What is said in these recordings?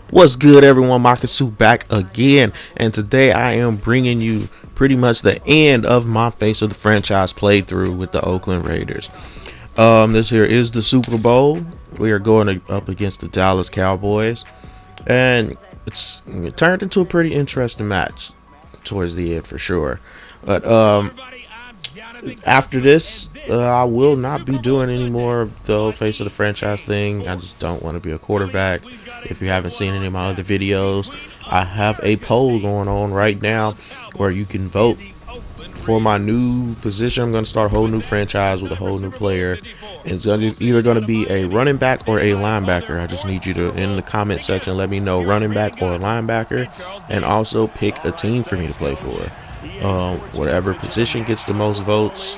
What's good, everyone? Makasu back again, and today I am bringing you pretty much the end of my Face of the Franchise playthrough with the Oakland Raiders. This here is the Super Bowl. We are going up against the Dallas Cowboys, and it turned into a pretty interesting match towards the end for sure. But after this, I will not be doing any more of the Face of the Franchise thing. I just don't want to be a quarterback. If you haven't seen any of my other videos, I have a poll going on right now where you can vote for my new position. I'm going to start a whole new franchise with a whole new player. It's either going to be a running back or a linebacker. I just need you to, in the comment section, let me know running back or linebacker, and also pick a team for me to play for. Whatever position gets the most votes,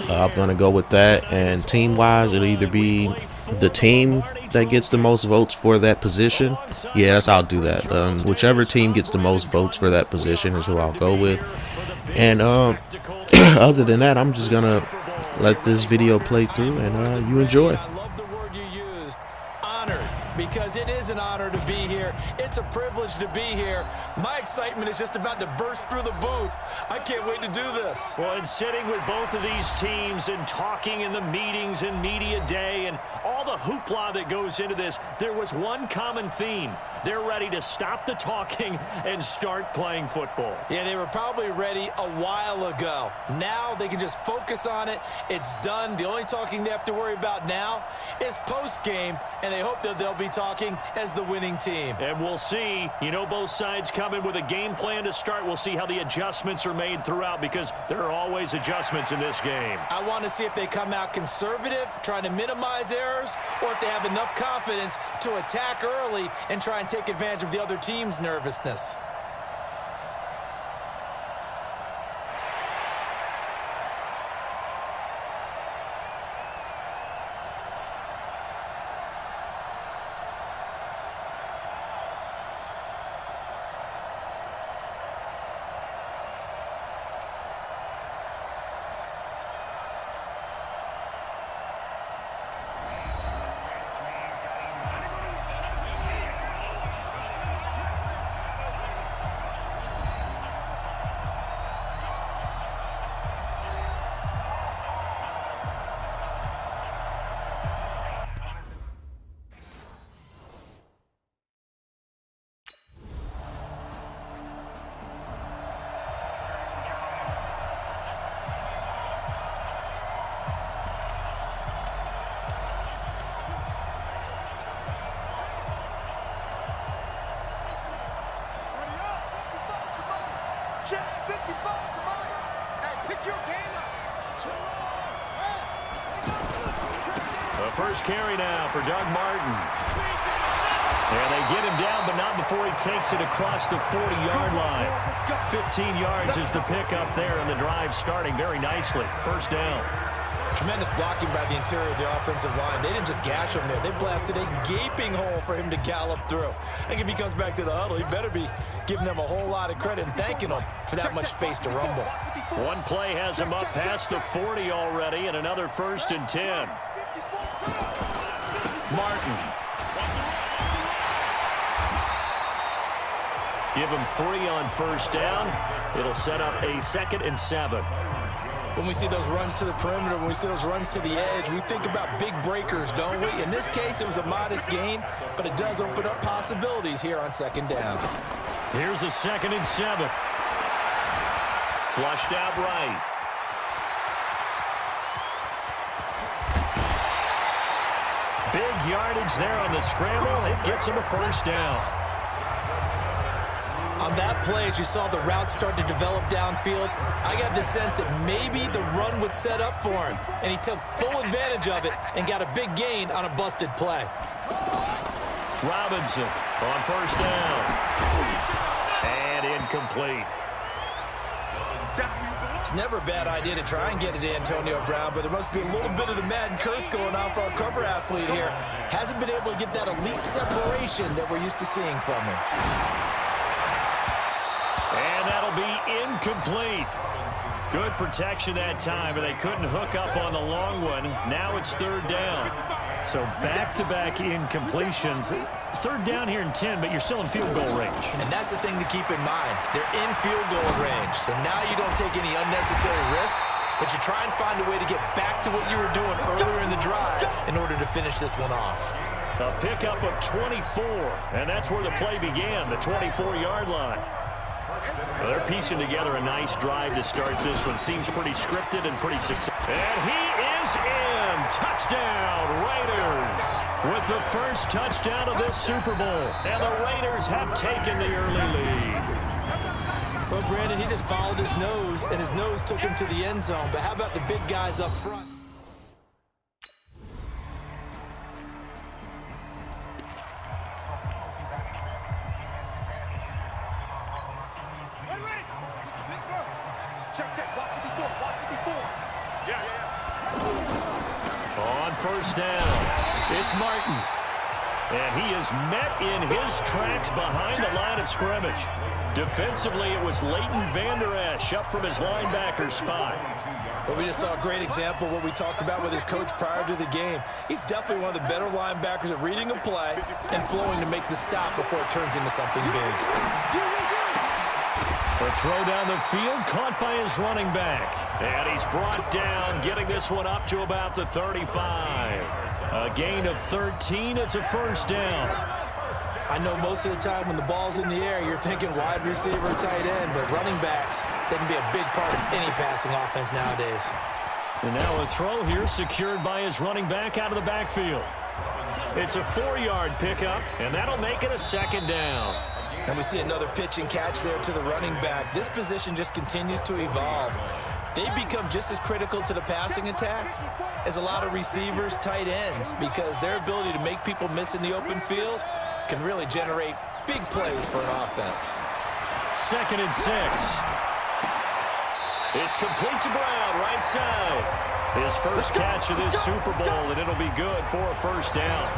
I'm going to go with that. And team-wise, it'll either be the team that gets the most votes for that position. Yeah, that's how I'll do that. Whichever team gets the most votes for that position is who I'll go with. And other than that, I'm just gonna let this video play through and you enjoy. I love the word you used, honored, because it is an honor to be here. It's a privilege to be here. My excitement is just about to burst through the booth. I can't wait to do this. Well, and sitting with both of these teams and talking in the meetings and media day and all the hoopla that goes into this, there was one common theme. They're ready to stop the talking and start playing football. Yeah, they were probably ready a while ago. Now they can just focus on it. It's done. The only talking they have to worry about now is post-game, and they hope that they'll be talking as the winning team. And we'll see. You know, both sides come in with a game plan to start. We'll see how the adjustments are made throughout, because there are always adjustments in this game. I want to see if they come out conservative, trying to minimize errors, or if they have enough confidence to attack early and try and take advantage of the other team's nervousness. The first carry now for Doug Martin. And they get him down, but not before he takes it across the 40-yard line. 15 yards is the pickup there, and the drive starting very nicely. First down. Tremendous blocking by the interior of the offensive line. They didn't just gash him there. They blasted a gaping hole for him to gallop through. I think if he comes back to the huddle, he better be giving them a whole lot of credit and thanking them for that much space to rumble. One play has him up past the 40 already, and another 1st and 10. Martin. Give him 3 on first down. It'll set up a 2nd and 7. When we see those runs to the perimeter, when we see those runs to the edge, we think about big breakers, don't we? In this case, it was a modest gain, but it does open up possibilities here on 2nd down. Here's a 2nd and 7. Flushed out right. Big yardage there on the scramble. It gets him a first down. On that play, as you saw the route start to develop downfield, I got the sense that maybe the run would set up for him, and he took full advantage of it and got a big gain on a busted play. Robinson on first down. And incomplete. It's never a bad idea to try and get it to Antonio Brown, but there must be a little bit of the Madden curse going on for our cover athlete here. Hasn't been able to get that elite separation that we're used to seeing from him. And that'll be incomplete. Good protection that time, and they couldn't hook up on the long one. Now it's 3rd down. So back-to-back incompletions. Third down here in 10, but you're still in field goal range. And that's the thing to keep in mind. They're in field goal range. So now you don't take any unnecessary risks, but you try and find a way to get back to what you were doing earlier in the drive in order to finish this one off. A pickup of 24, and that's where the play began, the 24-yard line. Well, they're piecing together a nice drive to start this one. Seems pretty scripted and pretty successful. And he is in. Touchdown, Raiders. With the first touchdown of this Super Bowl. And the Raiders have taken the early lead. Well, Brandon, he just followed his nose, and his nose took him to the end zone. But how about the big guys up front? On first down, it's Martin. And he is met in his tracks behind the line of scrimmage. Defensively, it was Leighton Vander Esch up from his linebacker spot. Well, we just saw a great example of what we talked about with his coach prior to the game. He's definitely one of the better linebackers at reading a play and flowing to make the stop before it turns into something big. The throw down the field, caught by his running back. And he's brought down, getting this one up to about the 35. A gain of 13, it's a first down. I know most of the time when the ball's in the air, you're thinking wide receiver, tight end, but running backs, they can be a big part of any passing offense nowadays. And now a throw here secured by his running back out of the backfield. It's a 4-yard pickup, and that'll make it a second down. And we see another pitch and catch there to the running back. This position just continues to evolve. They become just as critical to the passing attack as a lot of receivers, tight ends, because their ability to make people miss in the open field can really generate big plays for an offense. 2nd and 6. It's complete to Brown, right side. His first catch of this Super Bowl, and it'll be good for a first down.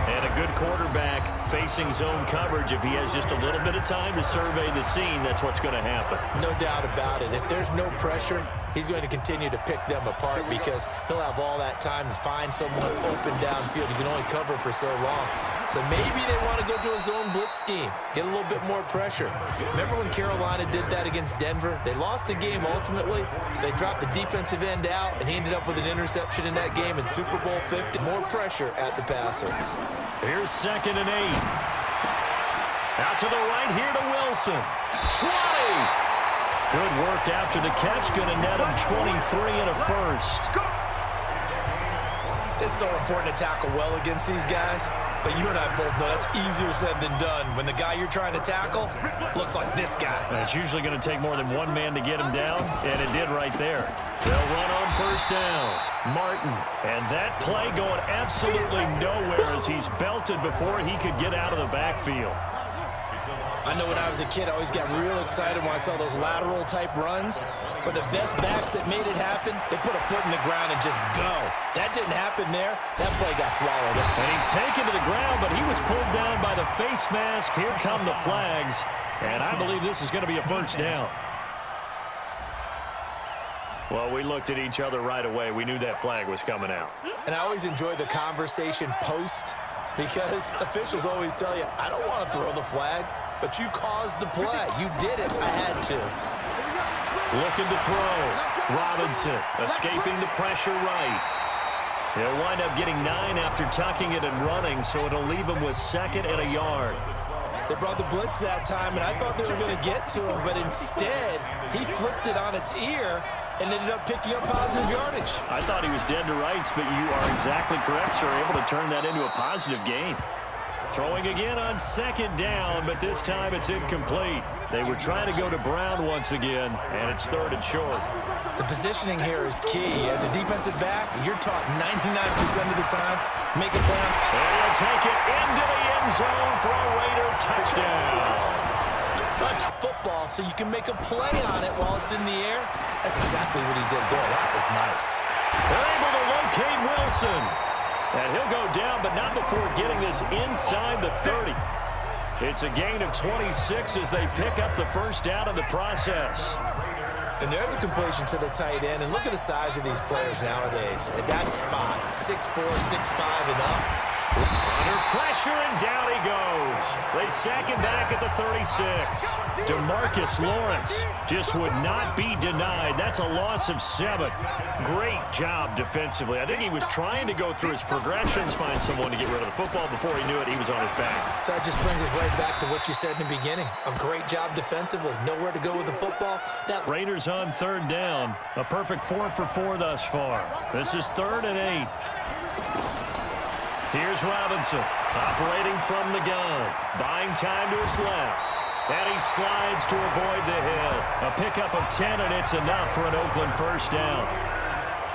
And a good quarterback facing zone coverage. If he has just a little bit of time to survey the scene, that's what's going to happen. No doubt about it. If there's no pressure, he's going to continue to pick them apart because he'll have all that time to find someone open downfield. You can only cover for so long. So maybe they want to go to a zone blitz scheme, get a little bit more pressure. Remember when Carolina did that against Denver? They lost the game ultimately. They dropped the defensive end out, and he ended up with an interception in that game in Super Bowl 50. More pressure at the passer. Here's 2nd and 8. Out to the right here to Wilson. 20. Good work after the catch. Going to net him 23 and a first. It's so important to tackle well against these guys, but you and I both know that's easier said than done. When the guy you're trying to tackle looks like this guy. It's usually going to take more than one man to get him down, and it did right there. They'll run on first down. Martin, and that play going absolutely nowhere as he's belted before he could get out of the backfield. I know when I was a kid, I always got real excited when I saw those lateral-type runs. But the best backs that made it happen, they put a foot in the ground and just go. That didn't happen there. That play got swallowed up. And he's taken to the ground, but he was pulled down by the face mask. Here come the flags. And I believe this is going to be a first down. Well, we looked at each other right away. We knew that flag was coming out. And I always enjoy the conversation post because officials always tell you, I don't want to throw the flag, but you caused the play. You did it. I had to. Looking to throw. Robinson escaping the pressure right. He'll wind up getting 9 after tucking it and running, so it'll leave him with 2nd and a yard. They brought the blitz that time, and I thought they were going to get to him, but instead, he flipped it on its ear and ended up picking up positive yardage. I thought he was dead to rights, but you are exactly correct, sir. Able to turn that into a positive gain. Throwing again on 2nd down, but this time it's incomplete. They were trying to go to Brown once again, and it's 3rd and short. The positioning here is key. As a defensive back, you're taught 99% of the time, make a play. And he'll take it into the end zone for a Raider touchdown. Touch football so you can make a play on it while it's in the air. That's exactly what he did there. That was nice. They're able to locate Wilson. And he'll go down, but not before getting this inside the 30. It's a gain of 26 as they pick up the first down in the process. And there's a completion to the tight end. And look at the size of these players nowadays. At that spot, 6'4", 6'5", and up. Under pressure, and down he goes. They sack him back at the 36. DeMarcus Lawrence just would not be denied. That's a loss of 7. Great job defensively. I think he was trying to go through his progressions, find someone to get rid of the football. Before he knew it, he was on his back. So that just brings us right back to what you said in the beginning. A great job defensively. Nowhere to go with the football. Raiders on 3rd down. A perfect 4 for 4 thus far. This is 3rd and 8. Here's Robinson, operating from the gun, buying time to his left. And he slides to avoid the hit. A pickup of 10, and it's enough for an Oakland first down.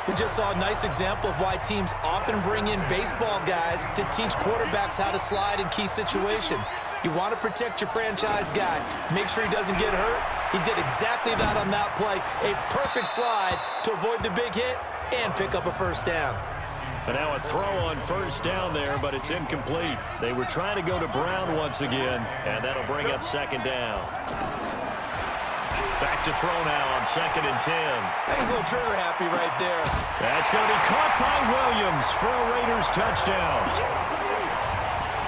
We just saw a nice example of why teams often bring in baseball guys to teach quarterbacks how to slide in key situations. You want to protect your franchise guy. Make sure he doesn't get hurt. He did exactly that on that play. A perfect slide to avoid the big hit and pick up a first down. And now a throw on first down there, but it's incomplete. They were trying to go to Brown once again, and that'll bring up 2nd down. Back to throw now on 2nd and 10. He's a little trigger happy right there. That's going to be caught by Williams for a Raiders touchdown.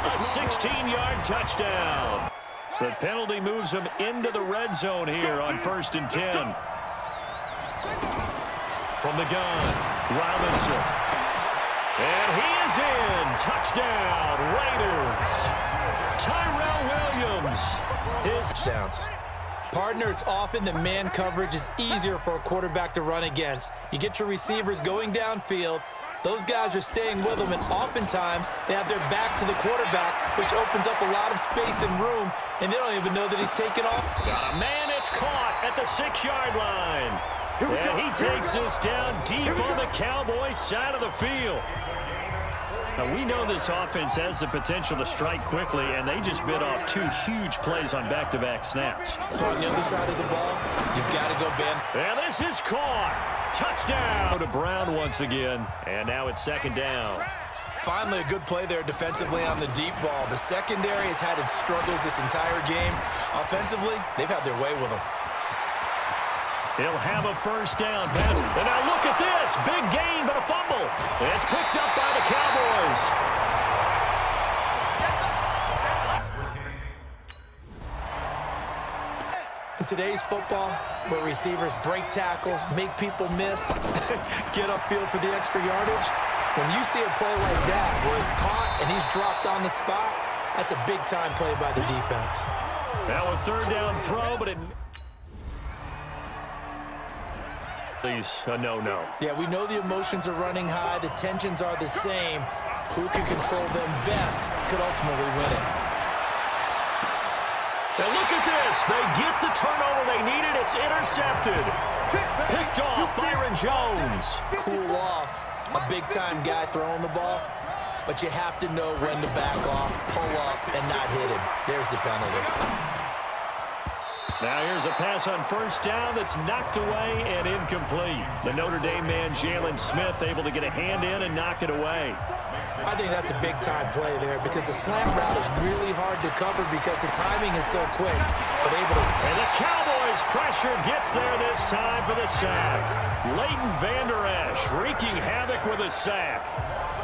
A 16-yard touchdown. The penalty moves him into the red zone here on 1st and 10. From the gun, Robinson. And he is in. Touchdown, Raiders. Tyrell Williams. His touchdowns. Partner, it's often that man coverage is easier for a quarterback to run against. You get your receivers going downfield. Those guys are staying with them, and oftentimes they have their back to the quarterback, which opens up a lot of space and room, and they don't even know that he's taken off. Got a man, it's caught at the 6-yard line. And he takes this down deep on the Cowboys side of the field. Now, we know this offense has the potential to strike quickly, and they just bit off 2 huge plays on back-to-back snaps. So on the other side of the ball, you've got to go, Ben. And this is caught. Touchdown to Brown once again, and now it's 2nd down. Finally, a good play there defensively on the deep ball. The secondary has had its struggles this entire game. Offensively, they've had their way with them. He'll have a first down pass. And now look at this. Big gain, but a fumble. It's picked up by the Cowboys. In today's football, where receivers break tackles, make people miss, get upfield for the extra yardage, when you see a play like that where it's caught and he's dropped on the spot, that's a big-time play by the defense. Now a 3rd down throw, but it... a no-no. Yeah, we know the emotions are running high. The tensions are the same. Who can control them best could ultimately win it. Now look at this. They get the turnover they needed. It's intercepted. Picked off Byron Jones. Cool off. A big-time guy throwing the ball. But you have to know when to back off, pull up, and not hit him. There's the penalty. Now here's a pass on first down that's knocked away and incomplete. The Notre Dame man, Jalen Smith, able to get a hand in and knock it away. I think that's a big-time play there because the slant route is really hard to cover because the timing is so quick. But able to... And the Cowboys' pressure gets there this time for the sack. Leighton Vander Esch wreaking havoc with a sack.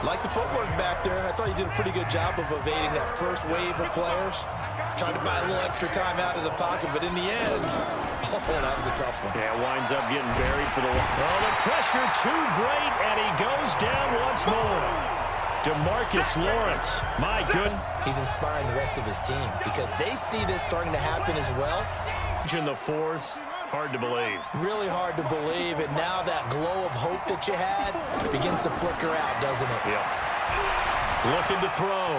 Like the footwork back there, I thought he did a pretty good job of evading that first wave of players. Tried to buy a little extra time out of the pocket, but in the end, oh, that was a tough one. Yeah, winds up getting buried for the... Oh, the pressure too great, and he goes down once more. DeMarcus Lawrence, my good. He's inspiring the rest of his team because they see this starting to happen as well. In the 4th, hard to believe. Really hard to believe, and now that glow of hope that you had begins to flicker out, doesn't it? Yep. Looking to throw.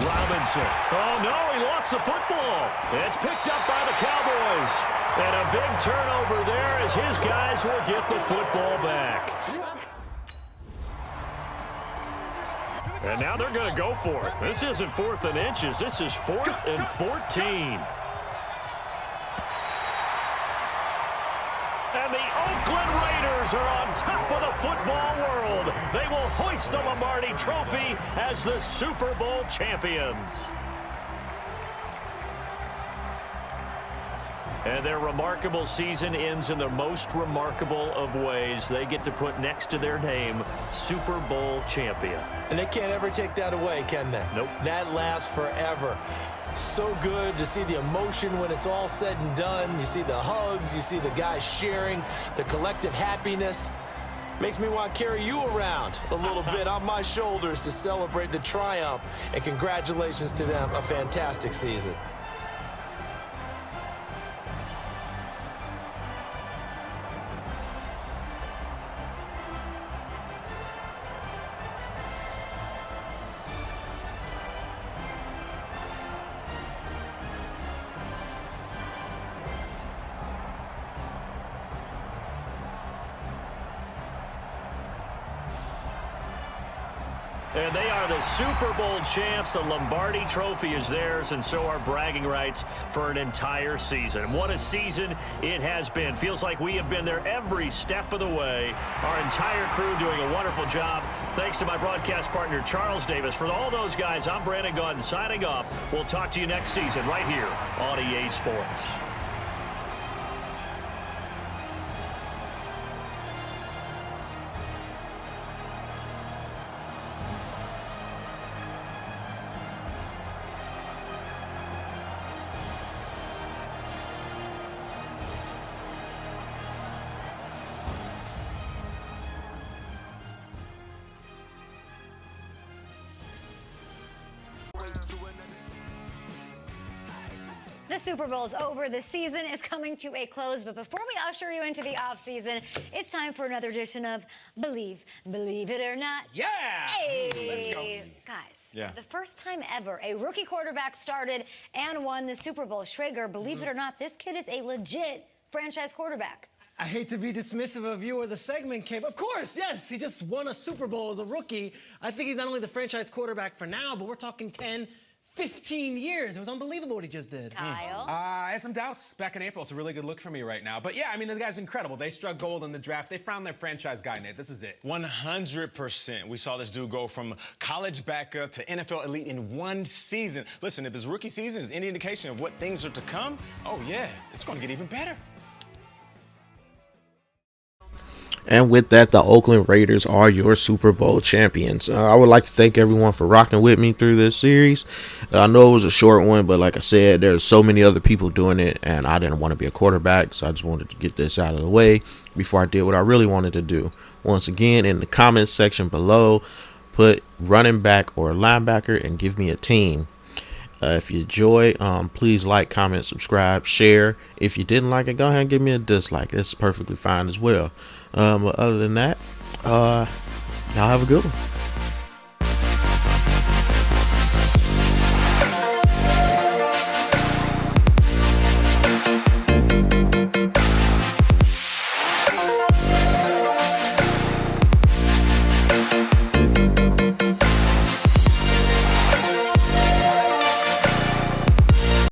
Robinson. Oh, no, he lost the football. It's picked up by the Cowboys. And a big turnover there as his guys will get the football back. And now they're going to go for it. This isn't 4th and inches. This is 4th and 14. And the Oakland Raiders are on top of the football world. They will hoist the Lombardi Trophy as the Super Bowl champions. And their remarkable season ends in the most remarkable of ways. They get to put next to their name, Super Bowl champion. And they can't ever take that away, can they? Nope. That lasts forever. So good to see the emotion when it's all said and done. You see the hugs, you see the guys sharing, the collective happiness. Makes me want to carry you around a little bit on my shoulders to celebrate the triumph. And congratulations to them, a fantastic season. And they are the Super Bowl champs. The Lombardi Trophy is theirs, and so are bragging rights for an entire season. And what a season it has been. Feels like we have been there every step of the way. Our entire crew doing a wonderful job. Thanks to my broadcast partner, Charles Davis. For all those guys, I'm Brandon Gunn signing off. We'll talk to you next season right here on EA Sports. The Super Bowl's over. The season is coming to a close. But before we usher you into the offseason, it's time for another edition of Believe It or Not. Yeah! Hey! Let's go. Guys, the first time ever a rookie quarterback started and won the Super Bowl. Schrager, believe it or not, this kid is a legit franchise quarterback. I hate to be dismissive of you or the segment, Kate. Of course, yes, he just won a Super Bowl as a rookie. I think he's not only the franchise quarterback for now, but we're talking 10, 15 years. It was unbelievable what he just did. Kyle? I had some doubts back in April. It's a really good look for me right now. But yeah, I mean, the guy's incredible. They struck gold in the draft. They found their franchise guy, Nate. This is it. 100%. We saw this dude go from college backup to NFL elite in one season. Listen, if his rookie season is any indication of what things are to come, oh yeah, it's going to get even better. And with that, the Oakland Raiders are your Super Bowl champions. I would like to thank everyone for rocking with me through this series. I know it was a short one, but like I said, there's so many other people doing it, and I didn't want to be a quarterback, so I just wanted to get this out of the way before I did what I really wanted to do. Once again, in the comments section below, put running back or linebacker and give me a team. If you enjoy, please like, comment, subscribe, share. If you didn't like it, go ahead and give me a dislike. It's perfectly fine as well. But other than that, y'all have a good one.